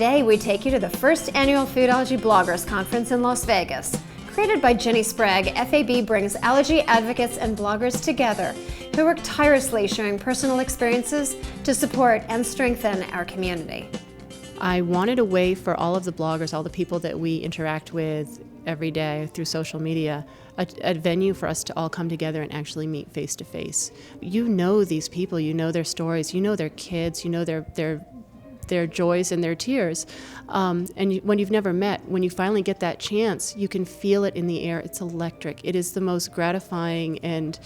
Today we take you to the first annual Food Allergy Bloggers Conference in Las Vegas. Created by Jenny Sprague, FAB brings allergy advocates and bloggers together who work tirelessly sharing personal experiences to support and strengthen our community. I wanted a way for all of the bloggers, all the people that we interact with every day through social media, a venue for us to all come together and actually meet face to face. You know these people, you know their stories, you know their kids, you know their joys and their tears. When you've never met, when you finally get that chance, you can feel it in the air. It's electric. It is the most gratifying and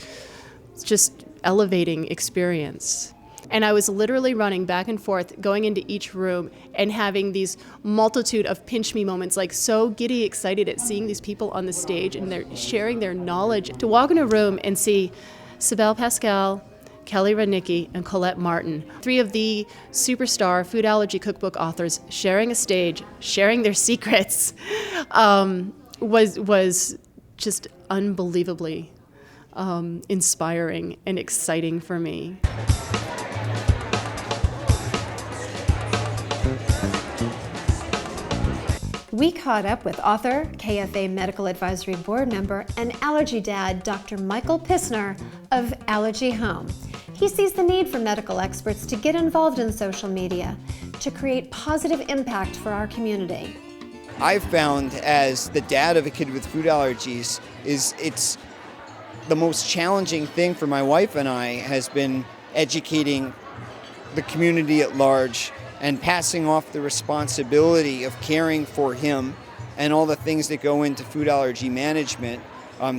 just elevating experience. And I was literally running back and forth, going into each room and having these multitude of pinch me moments, like so giddy excited at seeing these people on the stage and they're sharing their knowledge. To walk in a room and see Sibel Pascal, Kelly Radnicki, and Colette Martin, three of the superstar food allergy cookbook authors sharing a stage, sharing their secrets, was just unbelievably inspiring and exciting for me. We caught up with author, KFA Medical Advisory Board member, and allergy dad, Dr. Michael Pissner of Allergy Home. He sees the need for medical experts to get involved in social media to create positive impact for our community. I've found, as the dad of a kid with food allergies, it's the most challenging thing for my wife and I has been educating the community at large and passing off the responsibility of caring for him and all the things that go into food allergy management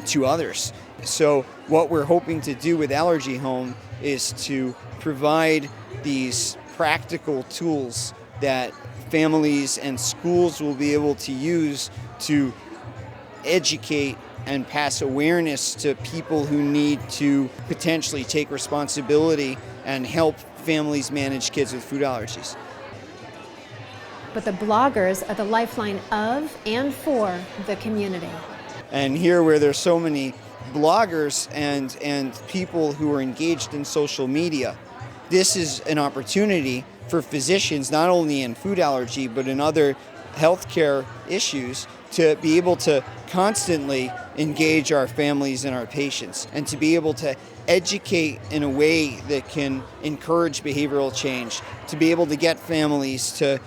to others. So what we're hoping to do with Allergy Home is to provide these practical tools that families and schools will be able to use to educate and pass awareness to people who need to potentially take responsibility and help families manage kids with food allergies. But the bloggers are the lifeline of and for the community. And here where there's so many bloggers and people who are engaged in social media, this is an opportunity for physicians, not only in food allergy, but in other healthcare issues, to be able to constantly engage our families and our patients, and to be able to educate in a way that can encourage behavioral change, to be able to get families to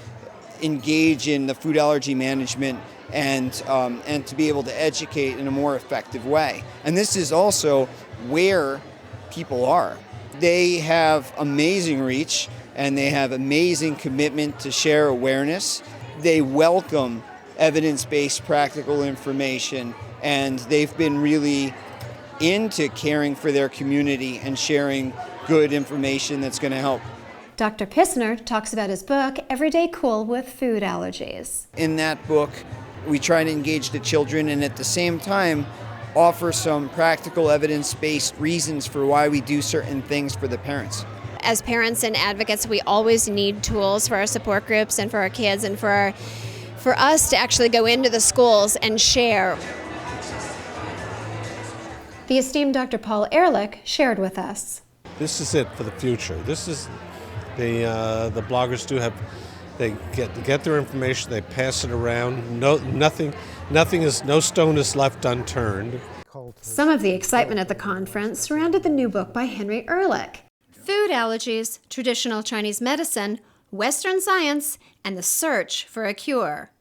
engage in the food allergy management and to be able to educate in a more effective way. And this is also where people are. They have amazing reach and they have amazing commitment to share awareness. They welcome evidence-based practical information, and they've been really into caring for their community and sharing good information that's going to help. Dr. Pissner talks about his book, Everyday Cool with Food Allergies. In that book, we try to engage the children and at the same time offer some practical evidence-based reasons for why we do certain things for the parents. As parents and advocates, we always need tools for our support groups and for our kids and for us to actually go into the schools and share. The esteemed Dr. Paul Ehrlich shared with us. This is it for the future. This is the bloggers do have. They get their information. They pass it around. No stone is left unturned. Some of the excitement at the conference surrounded the new book by Henry Ehrlich, Food Allergies, Traditional Chinese Medicine, Western Science, and the Search for a Cure.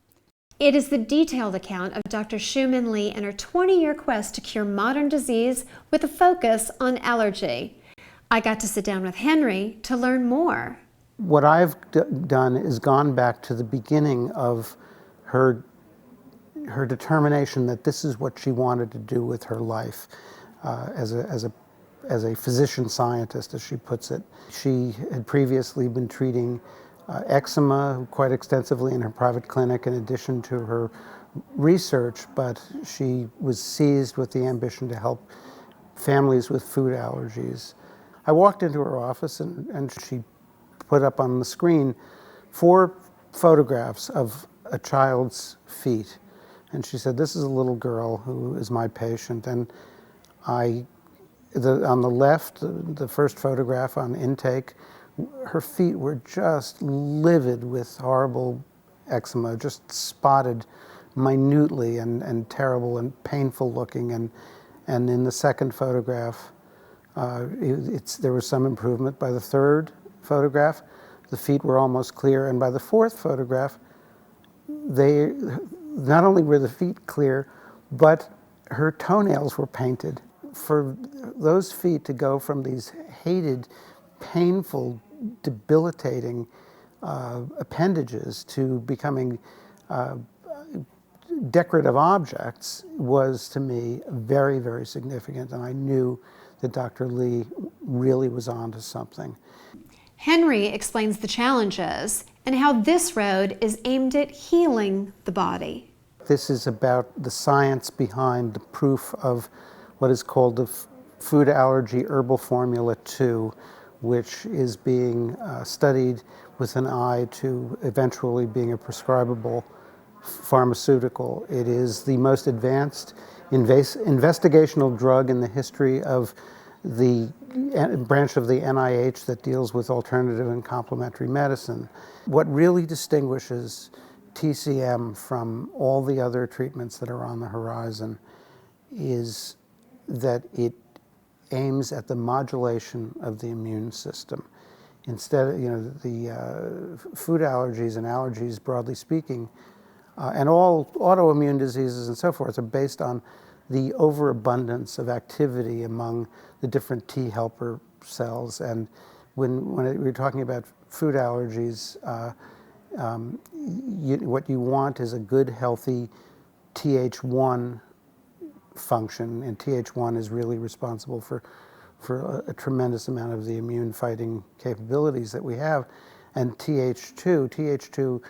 It is the detailed account of Dr. Xiu Min Li and her 20-year quest to cure modern disease with a focus on allergy. I got to sit down with Henry to learn more. What I've done is gone back to the beginning of her determination that this is what she wanted to do with her life as a physician scientist, as she puts it. She had previously been treating eczema quite extensively in her private clinic in addition to her research, but she was seized with the ambition to help families with food allergies. I walked into her office and she put up on the screen 4 photographs of a child's feet. And she said, "This is a little girl who is my patient." And on the left, the first photograph on intake, her feet were just livid with horrible eczema, just spotted minutely and terrible and painful looking. And in the second photograph, there was some improvement. By the third photograph, the feet were almost clear. And by the fourth photograph, not only were the feet clear, but her toenails were painted. For those feet to go from these hated, painful, debilitating appendages to becoming decorative objects was, to me, very, very significant, and I knew that Dr. Li really was onto something. Henry explains the challenges and how this road is aimed at healing the body. This is about the science behind the proof of what is called the Food Allergy Herbal Formula 2, which is being studied with an eye to eventually being a prescribable pharmaceutical. It is the most advanced investigational drug in the history of the branch of the NIH that deals with alternative and complementary medicine. What really distinguishes TCM from all the other treatments that are on the horizon is that it aims at the modulation of the immune system. Instead, the food allergies and allergies, broadly speaking, and all autoimmune diseases and so forth are based on the overabundance of activity among the different T helper cells. And when we're talking about food allergies, what you want is a good, healthy Th1 function, and Th1 is really responsible for a tremendous amount of the immune fighting capabilities that we have. And Th2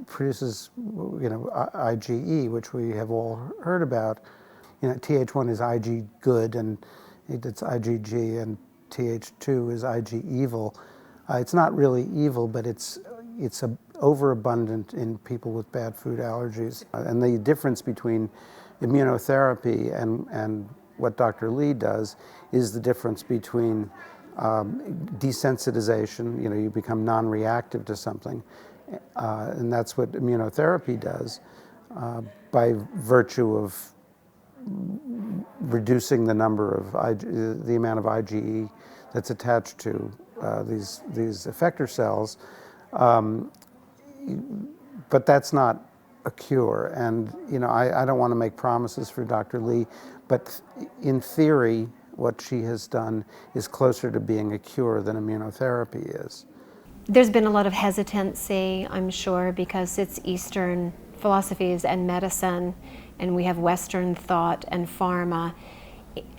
produces, IgE, which we have all heard about. Th1 is Ig good, and it's IgG, and Th2 is Ig evil. It's not really evil, but it's overabundant in people with bad food allergies. And the difference between immunotherapy and what Dr. Li does is the difference between desensitization, you become non-reactive to something, and that's what immunotherapy does by virtue of reducing the number of the amount of IgE that's attached to these effector cells. But that's not a cure, and I don't want to make promises for Dr. Li, but in theory, what she has done is closer to being a cure than immunotherapy is. There's been a lot of hesitancy, I'm sure, because it's Eastern philosophies and medicine, and we have Western thought and pharma.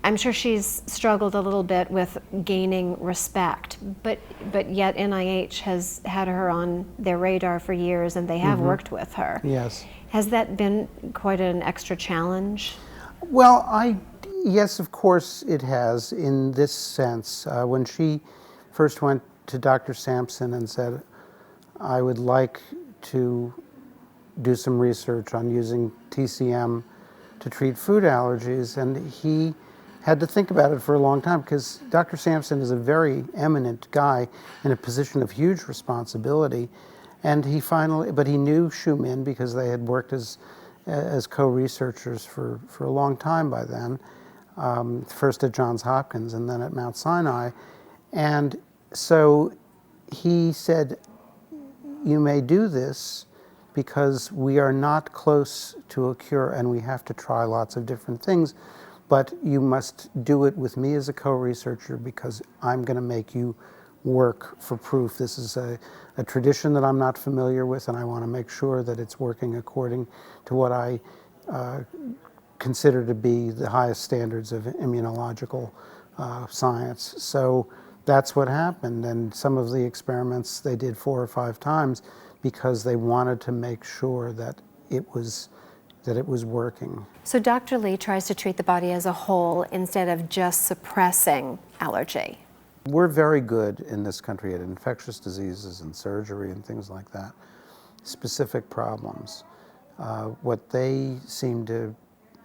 I'm sure she's struggled a little bit with gaining respect, but yet NIH has had her on their radar for years, and they have worked with her. Yes. Has that been quite an extra challenge? Well, yes, of course it has, in this sense. When she first went to Dr. Sampson and said, I would like to do some research on using TCM to treat food allergies, and he had to think about it for a long time, because Dr. Sampson is a very eminent guy in a position of huge responsibility, and but he knew Xiu Min because they had worked as co-researchers for a long time by then, first at Johns Hopkins and then at Mount Sinai. And so he said, you may do this because we are not close to a cure and we have to try lots of different things, but you must do it with me as a co-researcher because I'm going to make you work for proof. This is a tradition that I'm not familiar with, and I want to make sure that it's working according to what I consider to be the highest standards of immunological science. So that's what happened, and some of the experiments they did 4 or 5 times because they wanted to make sure that it was working. So Dr. Li tries to treat the body as a whole instead of just suppressing allergy. We're very good in this country at infectious diseases and surgery and things like that, specific problems. What they seem to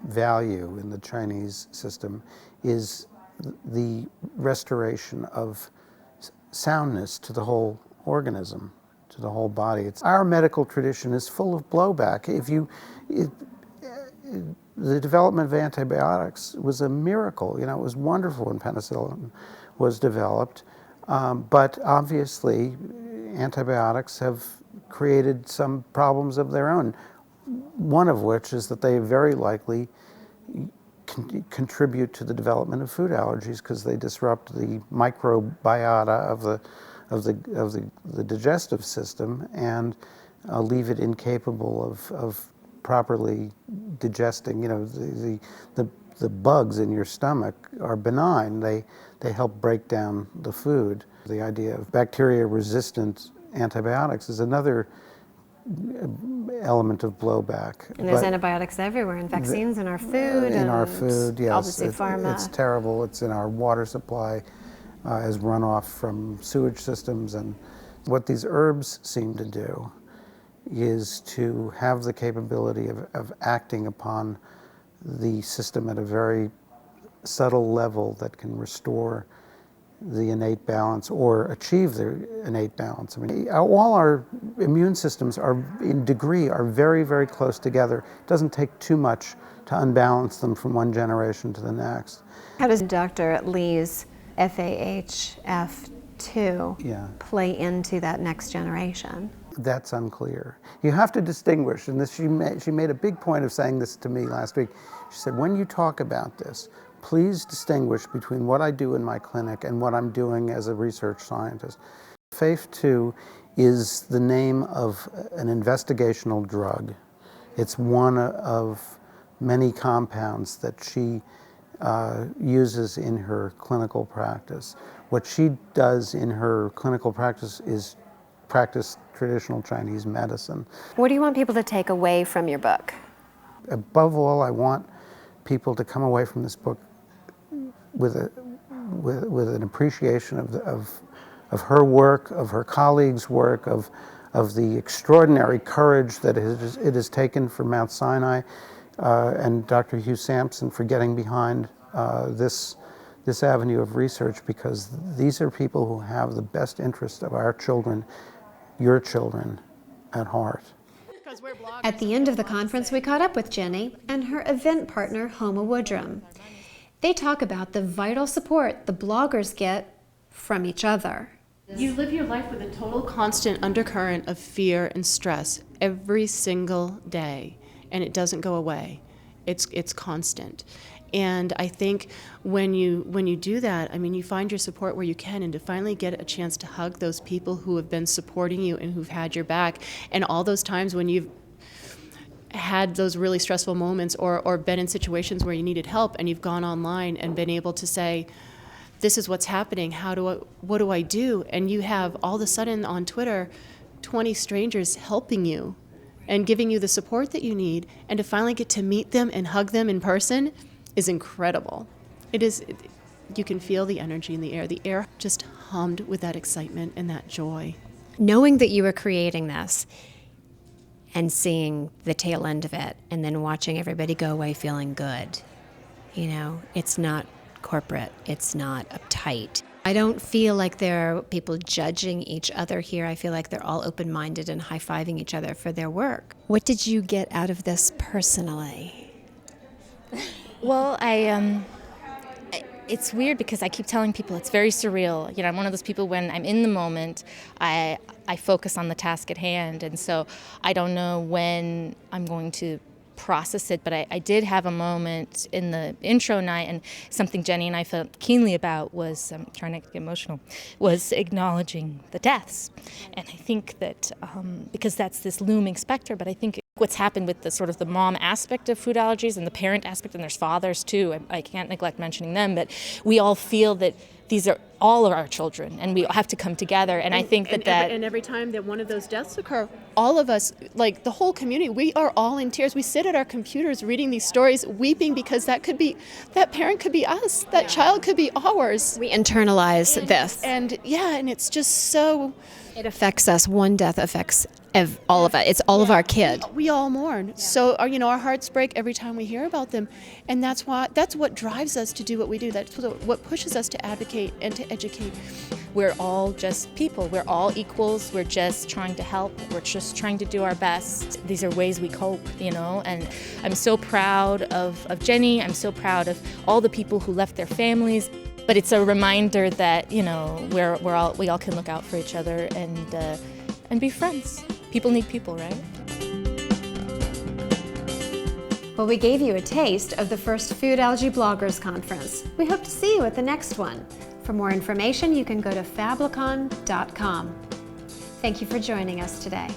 value in the Chinese system is the restoration of soundness to the whole organism, to the whole body. Our medical tradition is full of blowback. The development of antibiotics was a miracle. It was wonderful when penicillin was developed, but obviously antibiotics have created some problems of their own, one of which is that they very likely contribute to the development of food allergies because they disrupt the microbiota of the digestive system and leave it incapable of properly digesting. The bugs in your stomach are benign. They help break down the food. The idea of bacteria-resistant antibiotics is another element of blowback. And there's antibiotics everywhere, in vaccines, in our food. In our food, yes. Obviously pharma. It's terrible. It's in our water supply as runoff from sewage systems. And what these herbs seem to do is to have the capability of acting upon the system at a very subtle level that can restore the innate balance or achieve the innate balance. I mean, all our immune systems are very, very close together. It doesn't take too much to unbalance them from one generation to the next. How does Dr. Li's FAHF2 play into that next generation? That's unclear. You have to distinguish, and she made a big point of saying this to me last week. She said, when you talk about this, please distinguish between what I do in my clinic and what I'm doing as a research scientist. FAHF2 is the name of an investigational drug. It's one of many compounds that she uses in her clinical practice. What she does in her clinical practice is practice traditional Chinese medicine. What do you want people to take away from your book? Above all, I want people to come away from this book with an appreciation of her work, of her colleagues' work, of the extraordinary courage that it has taken for Mount Sinai and Dr. Hugh Sampson for getting behind this avenue of research, because these are people who have the best interest of our children, your children, at heart. At the end of the conference, we caught up with Jenny and her event partner, Homa Woodrom. They talk about the vital support the bloggers get from each other. You live your life with a total constant undercurrent of fear and stress every single day, and it doesn't go away. It's constant. And I think when you do that, I mean, you find your support where you can, and to finally get a chance to hug those people who have been supporting you and who've had your back, and all those times when you've had those really stressful moments or been in situations where you needed help and you've gone online and been able to say, this is what's happening, what do I do? And you have all of a sudden on Twitter 20 strangers helping you and giving you the support that you need, and to finally get to meet them and hug them in person is incredible. You can feel the energy in the air. The air just hummed with that excitement and that joy. Knowing that you were creating this and seeing the tail end of it, and then watching everybody go away feeling good. It's not corporate, it's not uptight. I don't feel like there are people judging each other here. I feel like they're all open-minded and high-fiving each other for their work. What did you get out of this personally? Well, it's weird because I keep telling people it's very surreal. I'm one of those people, when I'm in the moment, I focus on the task at hand, and so I don't know when I'm going to process it, but I did have a moment in the intro night, and something Jenny and I felt keenly about was, trying not to get emotional, was acknowledging the deaths. And I think that, because that's this looming specter, but I think what's happened with the sort of the mom aspect of food allergies and the parent aspect, and there's fathers too, I can't neglect mentioning them, but we all feel that these are all of our children, and we have to come together. And I think that every time that one of those deaths occur, all of us, like the whole community, we are all in tears. We sit at our computers reading these stories, weeping, because that parent could be us, that child could be ours. We internalize this. And it's just so... It affects us. One death affects all of us. It's all of our kids. We all mourn. So our hearts break every time we hear about them, and that's what drives us to do what we do. That's what pushes us to advocate and to educate. we're all just people. We're all equals. We're just trying to help. We're just trying to do our best. These are ways we cope, you know, and I'm so proud of Jenny. I'm so proud of all the people who left their families. But it's a reminder that, you know, we all can look out for each other and be friends. People need people, right? Well, we gave you a taste of the first Food Allergy Bloggers Conference. We hope to see you at the next one. For more information, you can go to FABlogcon.com. Thank you for joining us today.